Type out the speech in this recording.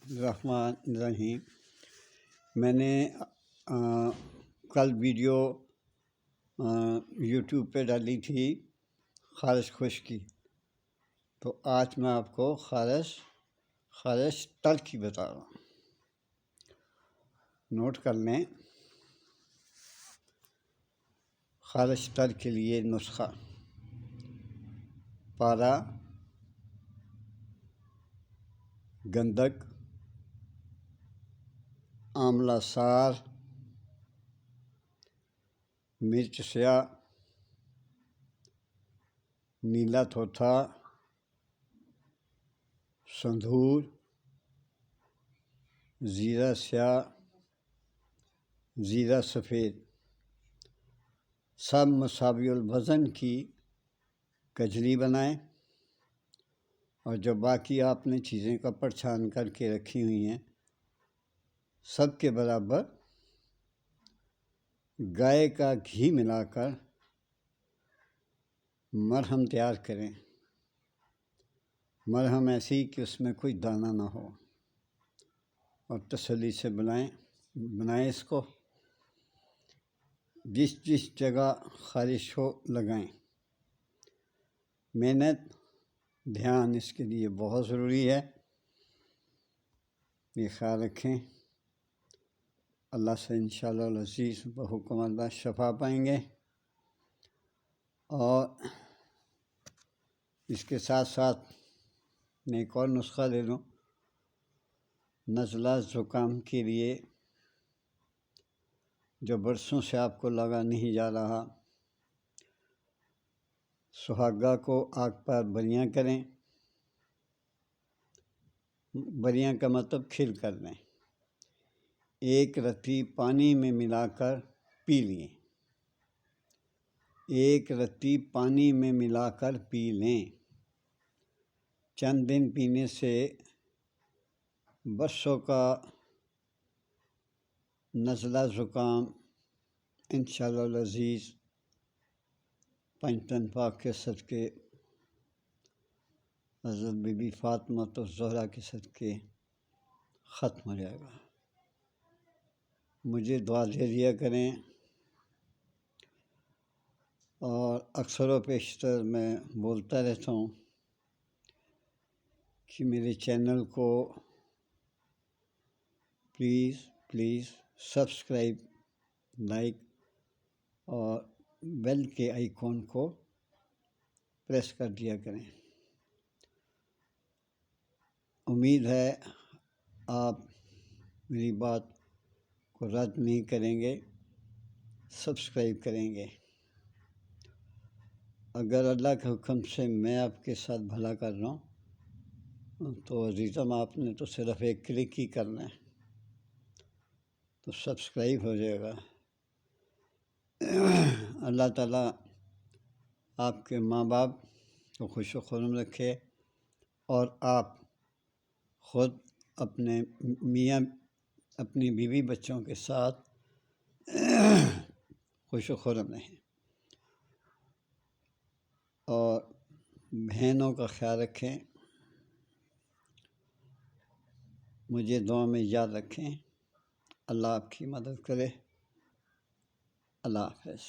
الرحمن الرحیم۔ میں نے کل ویڈیو یوٹیوب پہ ڈالی تھی خارش خشکی، تو آج میں آپ کو خارش تل کی بتا رہا ہوں۔ نوٹ کر لیں، خارش تل کے لیے نسخہ: پارا، گندک، آملہ سار، مرچ سیاہ، نیلا تھوتھا، سندھور، زیرہ سیاہ، زیرہ سفید، سب مساوی الوزن کی کجلی بنائیں، اور جو باقی آپ نے چیزیں کپڑ چھان کر کے رکھی ہوئی ہیں سب کے برابر گائے کا گھی ملا کر مرہم تیار کریں۔ مرہم ایسی کہ اس میں کوئی دانہ نہ ہو، اور تسلی سے بنائیں اس کو۔ جس جگہ خارش ہو لگائیں۔ محنت، دھیان اس کے لیے بہت ضروری ہے، یہ خیال رکھیں۔ اللہ سے انشاءاللہ العزیز بحکم اللہ شفا پائیں گے۔ اور اس کے ساتھ ساتھ میں ایک اور نسخہ دے دوں۔ نزلہ زکام کے لیے جو برسوں سے آپ کو لگا نہیں جا رہا، سہاگہ کو آگ پر بلیاں کریں۔ بلیاں کا مطلب کھل کر دیں۔ ایک رتی پانی میں ملا کر پی لیں۔ ایک رتی پانی میں ملا کر پی لیں۔ چند دن پینے سے برسوں کا نزلہ زکام انشاءاللہ العزیز پنجتن پاک کے صدقے، حضرت بی بی فاطمہ الزہرا کے صدقے ختم ہو جائے گا۔ مجھے دعا دے دیا کریں، اور اکثر و بیشتر میں بولتا رہتا ہوں کہ میرے چینل کو پلیز سبسکرائب، لائک اور بیل کے آئیکن کو پریس کر دیا کریں۔ امید ہے آپ میری بات کو رد نہیں کریں گے، سبسکرائب کریں گے۔ اگر اللہ کے حکم سے میں آپ کے ساتھ بھلا کر رہا ہوں تو عزیزم آپ نے تو صرف ایک کلک ہی کرنا ہے، تو سبسکرائب ہو جائے گا۔ اللہ تعالیٰ آپ کے ماں باپ کو خوش و خرم رکھے، اور آپ خود اپنے میاں اپنی بیوی بچوں کے ساتھ خوش و خرم رہیں، اور بہنوں کا خیال رکھیں۔ مجھے دعا میں یاد رکھیں۔ اللہ آپ کی مدد کرے۔ اللہ حافظ۔